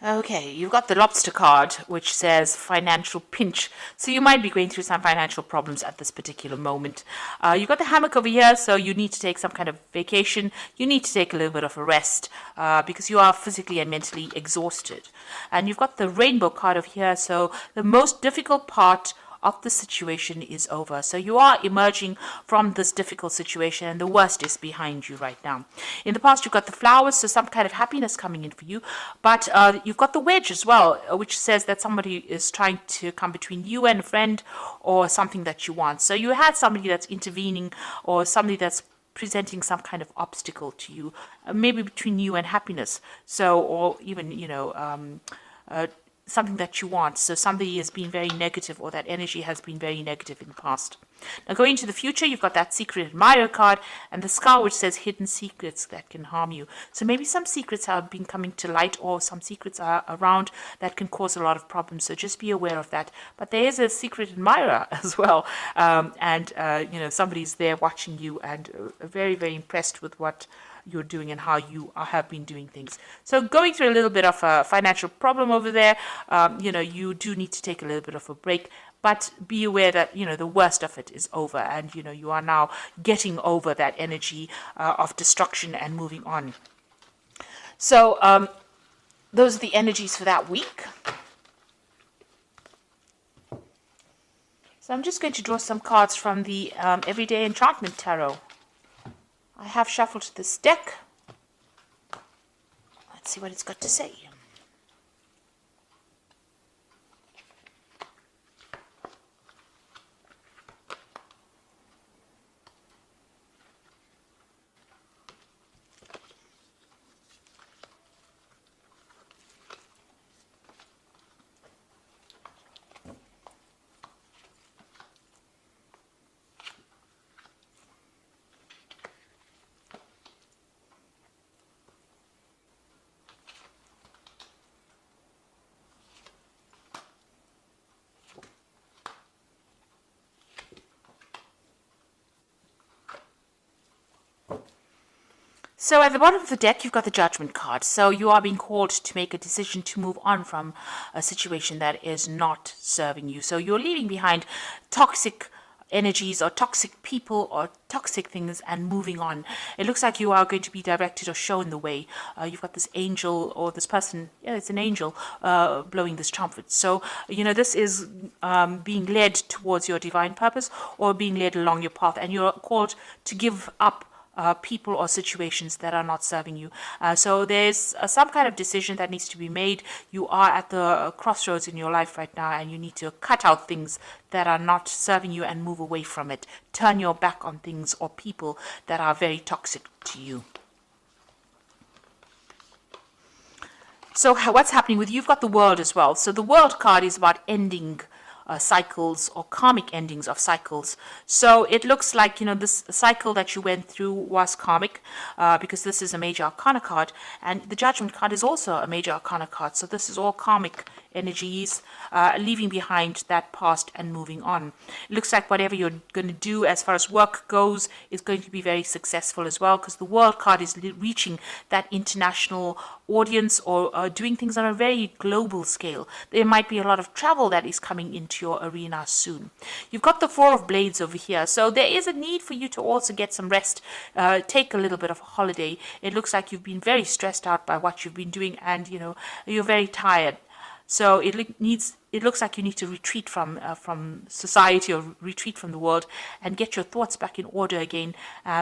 Okay, you've got the lobster card, which says financial pinch. So you might be going through some financial problems at this particular moment. You've got the hammock over here, so you need to take some kind of vacation. You need to take a little bit of a rest because you are physically and mentally exhausted. And you've got the rainbow card over here, so the most difficult part of the situation is over. So you are emerging from this difficult situation and the worst is behind you right now. In the past, you've got the flowers, so some kind of happiness coming in for you. But you've got the wedge as well, which says that somebody is trying to come between you and a friend or something that you want. So you had somebody that's intervening or somebody that's presenting some kind of obstacle to you, maybe between you and happiness. So, or even, something that you want. So somebody has been very negative or that energy has been very negative in the past. Now going into the future, you've got that secret admirer card and the scar which says hidden secrets that can harm you. So maybe some secrets have been coming to light or some secrets are around that can cause a lot of problems. So just be aware of that. But there is a secret admirer as well. Somebody's there watching you and very, very impressed with what you're doing and how you have been doing things. So going through a little bit of a financial problem over there, you do need to take a little bit of a break, but be aware that, the worst of it is over and, you are now getting over that energy of destruction and moving on. So those are the energies for that week. So I'm just going to draw some cards from the Everyday Enchantment Tarot. I have shuffled this deck. Let's see what it's got to say. So at the bottom of the deck, you've got the Judgment card. So you are being called to make a decision to move on from a situation that is not serving you. So you're leaving behind toxic energies or toxic people or toxic things and moving on. It looks like you are going to be directed or shown the way. You've got this angel or this person, it's an angel blowing this trumpet. So, this is being led towards your divine purpose or being led along your path, and you're called to give up people or situations that are not serving you. So there's some kind of decision that needs to be made. You are at the crossroads in your life right now and you need to cut out things that are not serving you and move away from it. Turn your back on things or people that are very toxic to you. So what's happening with you? You've got the World as well. So the World card is about ending cycles or karmic endings of cycles. So it looks like, this cycle that you went through was karmic because this is a major arcana card, and the Judgment card is also a major arcana card. So this is all karmic energies, leaving behind that past and moving on. It looks like whatever you're going to do as far as work goes is going to be very successful as well, because the World card is reaching that international audience or doing things on a very global scale. There might be a lot of travel that is coming into your arena soon. You've got the Four of Blades over here, so there is a need for you to also get some rest, take a little bit of a holiday. It looks like you've been very stressed out by what you've been doing and you're very tired. So it looks like you need to retreat from society or retreat from the world and get your thoughts back in order again.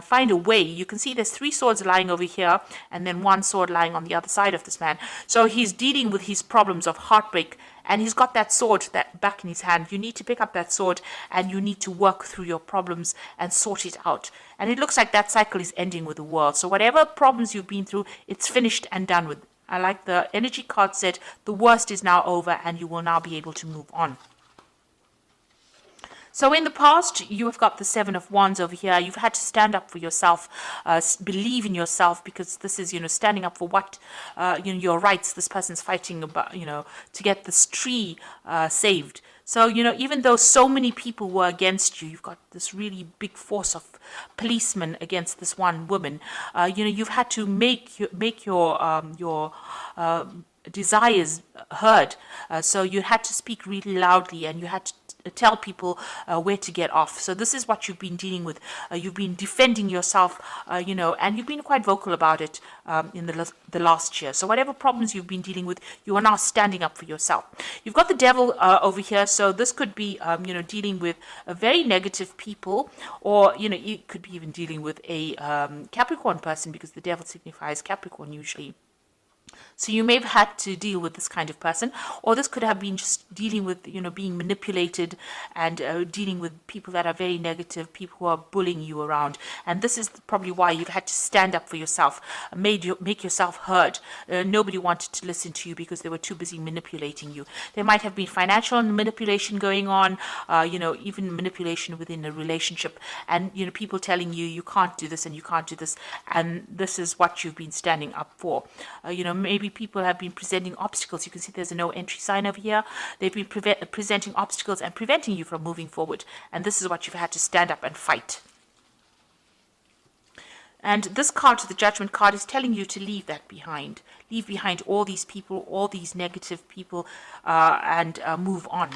Find a way. You can see there's 3 swords lying over here and then 1 sword lying on the other side of this man. So he's dealing with his problems of heartbreak and he's got that sword that back in his hand. You need to pick up that sword and you need to work through your problems and sort it out. And it looks like that cycle is ending with the world. So whatever problems you've been through, it's finished and done with. I like the energy card said the worst is now over and you will now be able to move on. So in the past, you have got the 7 of Wands over here. You've had to stand up for yourself, believe in yourself, because this is, standing up for what, your rights. This person's fighting about, to get this tree saved. So, even though so many people were against you, you've got this really big force of policemen against this one woman. You've had to make your desires heard. So you had to speak really loudly, and you had to tell people where to get off. So this is what you've been dealing with. You've been defending yourself, and you've been quite vocal about it in the last year. So whatever problems you've been dealing with, you are now standing up for yourself. You've got the devil over here, so this could be, dealing with a very negative people, or, it could be even dealing with a Capricorn person, because the devil signifies Capricorn usually. So you may have had to deal with this kind of person, or this could have been just dealing with, being manipulated, and dealing with people that are very negative, people who are bullying you around. And this is probably why you've had to stand up for yourself, make yourself heard. Nobody wanted to listen to you because they were too busy manipulating you. There might have been financial manipulation going on, even manipulation within a relationship, and, people telling you, you can't do this and you can't do this. And this is what you've been standing up for. Maybe people have been presenting obstacles. You can see there's a no entry sign over here. They've been presenting obstacles and preventing you from moving forward. And this is what you've had to stand up and fight. And this card, the Judgment card, is telling you to leave that behind. Leave behind all these people, all these negative people, and move on.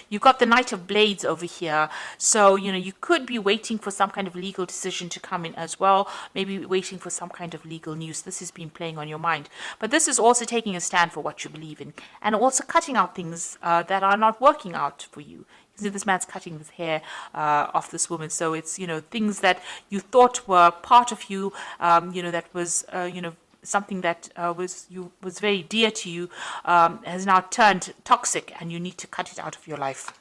You've got the Knight of Blades over here. So, you could be waiting for some kind of legal decision to come in as well. Maybe waiting for some kind of legal news. This has been playing on your mind. But this is also taking a stand for what you believe in. And also cutting out things that are not working out for you. You see this man's cutting the hair off this woman. So it's, things that you thought were part of you, that was, something that was very dear to you, has now turned toxic, and you need to cut it out of your life.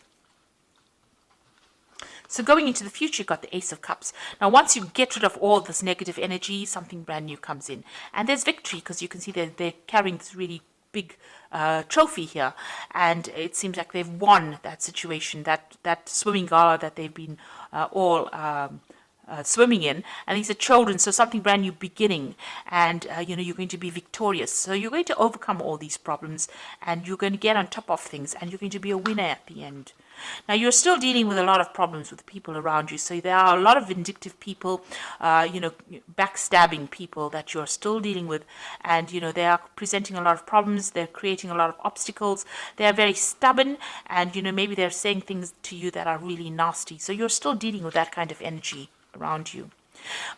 So going into the future, you've got the Ace of Cups. Now, once you get rid of all this negative energy, something brand new comes in. And there's victory, because you can see they're carrying this really big trophy here. And it seems like they've won that situation, that swimming gala that they've been all swimming in, and these are children, so something brand new beginning, and you're going to be victorious. So you're going to overcome all these problems, and you're going to get on top of things, and you're going to be a winner at the end. Now, you're still dealing with a lot of problems with the people around you. So there are a lot of vindictive people, backstabbing people that you're still dealing with. And, they are presenting a lot of problems. They're creating a lot of obstacles. They're very stubborn. And, maybe they're saying things to you that are really nasty. So you're still dealing with that kind of energy around you.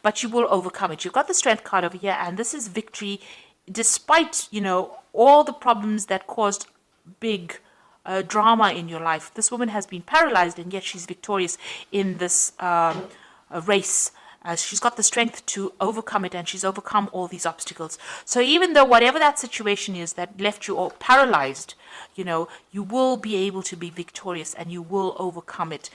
But you will overcome it. You've got the Strength card over here. And this is victory despite, all the problems that caused big drama in your life. This woman has been paralyzed, and yet she's victorious in this race. She's got the strength to overcome it, and she's overcome all these obstacles. So even though whatever that situation is that left you all paralyzed, you will be able to be victorious, and you will overcome it.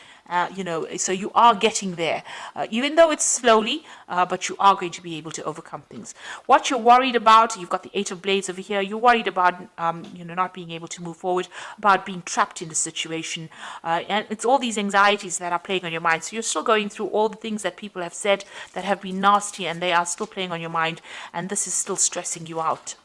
So you are getting there, even though it's slowly, but you are going to be able to overcome things. What you're worried about, you've got the Eight of Blades over here. You're worried about, not being able to move forward, about being trapped in the situation. And it's all these anxieties that are playing on your mind. So you're still going through all the things that people have said that have been nasty, and they are still playing on your mind. And this is still stressing you out.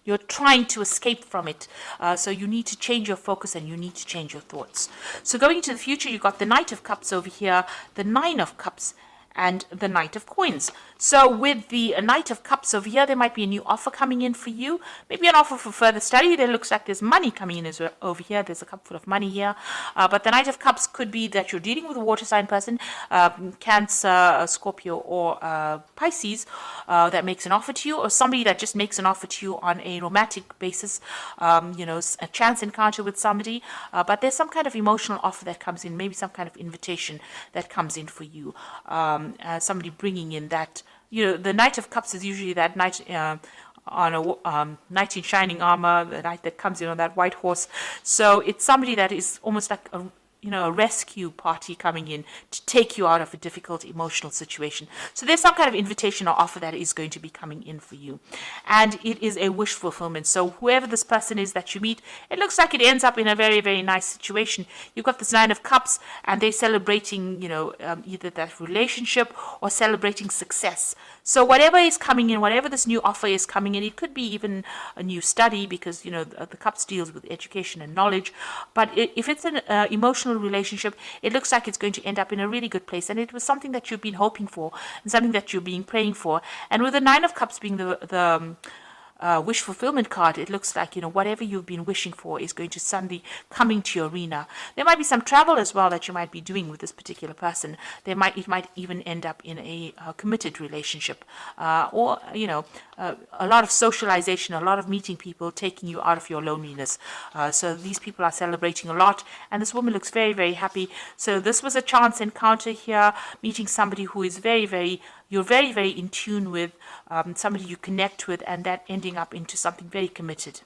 You're trying to escape from it. So you need to change your focus, and you need to change your thoughts. So going into the future, you've got the Knight of Cups over here, the Nine of Cups, and the Knight of Coins. So with the Knight of Cups over here, there might be a new offer coming in for you. Maybe an offer for further study. There looks like there's money coming in over here. There's a cup full of money here. But the Knight of Cups could be that you're dealing with a water sign person, Cancer, Scorpio, or Pisces, that makes an offer to you, or somebody that just makes an offer to you on a romantic basis, a chance encounter with somebody. But there's some kind of emotional offer that comes in, maybe some kind of invitation that comes in for you. Somebody bringing in that, the Knight of Cups is usually that knight on a knight in shining armor, the knight that comes in on that white horse. So it's somebody that is almost like a rescue party coming in to take you out of a difficult emotional situation. So there's some kind of invitation or offer that is going to be coming in for you. And it is a wish fulfillment. So whoever this person is that you meet, it looks like it ends up in a very, very nice situation. You've got this Nine of Cups, and they're celebrating, either that relationship or celebrating success. So whatever is coming in, whatever this new offer is coming in, it could be even a new study, because, the Cups deals with education and knowledge. But if it's an emotional personal relationship, it looks like it's going to end up in a really good place. And it was something that you've been hoping for and something that you've been praying for. And with the Nine of Cups being the wish fulfillment card, it looks like, whatever you've been wishing for is going to suddenly come into your arena. There might be some travel as well that you might be doing with this particular person. It might even end up in a committed relationship, or a lot of socialization, a lot of meeting people, taking you out of your loneliness. So these people are celebrating a lot, and this woman looks very, very happy. So this was a chance encounter here, meeting somebody who is you're very, very in tune with, somebody you connect with, and that ending up into something very committed.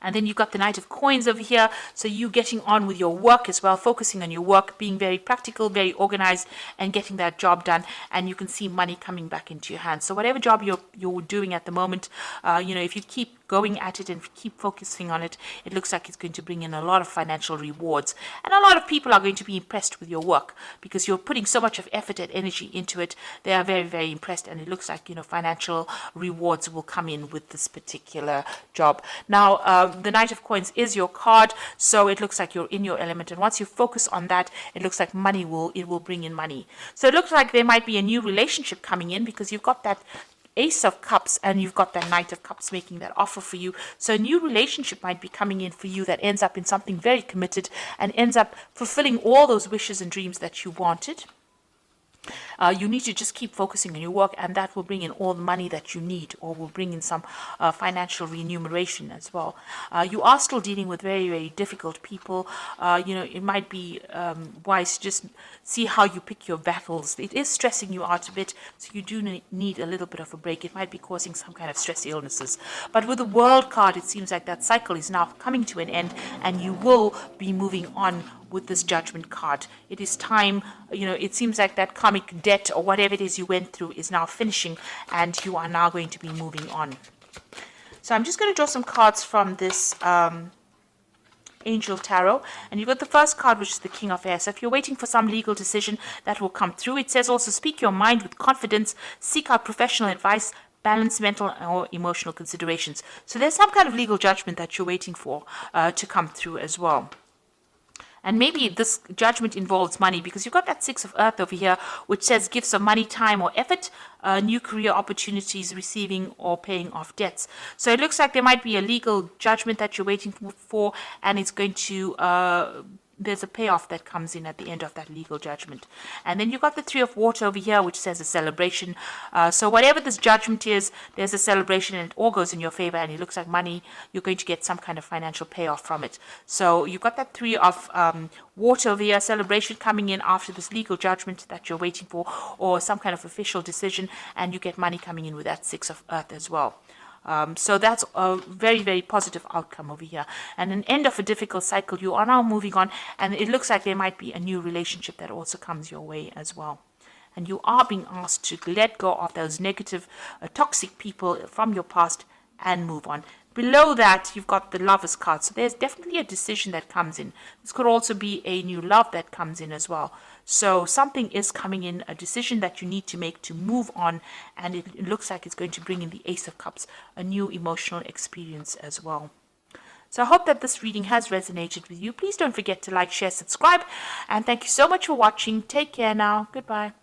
And then you've got the Knight of Coins over here. So you getting on with your work as well, focusing on your work, being very practical, very organized, and getting that job done. And you can see money coming back into your hands. So whatever job you're doing at the moment, if you keep going at it and keep focusing on it, it looks like it's going to bring in a lot of financial rewards. And a lot of people are going to be impressed with your work because you're putting so much of effort and energy into it. They are very, very impressed. And it looks like, financial rewards will come in with this particular job. Now, the Knight of Coins is your card, so it looks like you're in your element. And once you focus on that, it looks like money will bring in money. So it looks like there might be a new relationship coming in because you've got that Ace of Cups and you've got that Knight of Cups making that offer for you. So a new relationship might be coming in for you that ends up in something very committed and ends up fulfilling all those wishes and dreams that you wanted. You need to just keep focusing on your work, and that will bring in all the money that you need, or will bring in some financial remuneration as well. You are still dealing with very, very difficult people. It might be wise to just see how you pick your battles. It is stressing you out a bit, so you do need a little bit of a break. It might be causing some kind of stress illnesses. But with the World card, it seems like that cycle is now coming to an end, and you will be moving on with this Judgment card. It is time, it seems like that karmic debt or whatever it is you went through is now finishing, and you are now going to be moving on. So I'm just going to draw some cards from this Angel Tarot, and you've got the first card, which is the King of Air. So if you're waiting for some legal decision, that will come through. It says also, speak your mind with confidence, seek out professional advice, balance mental or emotional considerations. So there's some kind of legal judgment that you're waiting for to come through as well. And maybe this judgment involves money, because you've got that Six of Earth over here, which says gifts of money, time, or effort, new career opportunities, receiving or paying off debts. So it looks like there might be a legal judgment that you're waiting for, and it's going to there's a payoff that comes in at the end of that legal judgment. And then you've got the Three of Water over here, which says a celebration. So whatever this judgment is, there's a celebration, and it all goes in your favor, and it looks like money, you're going to get some kind of financial payoff from it. So you've got that Three of Water over here, celebration coming in after this legal judgment that you're waiting for, or some kind of official decision, and you get money coming in with that Six of Earth as well. So that's a very, very positive outcome over here. And an end of a difficult cycle. You are now moving on, and it looks like there might be a new relationship that also comes your way as well. And you are being asked to let go of those negative, toxic people from your past and move on. Below that, you've got the Lovers card. So there's definitely a decision that comes in. This could also be a new love that comes in as well. So something is coming in, a decision that you need to make to move on. And it looks like it's going to bring in the Ace of Cups, a new emotional experience as well. So I hope that this reading has resonated with you. Please don't forget to like, share, subscribe. And thank you so much for watching. Take care now. Goodbye.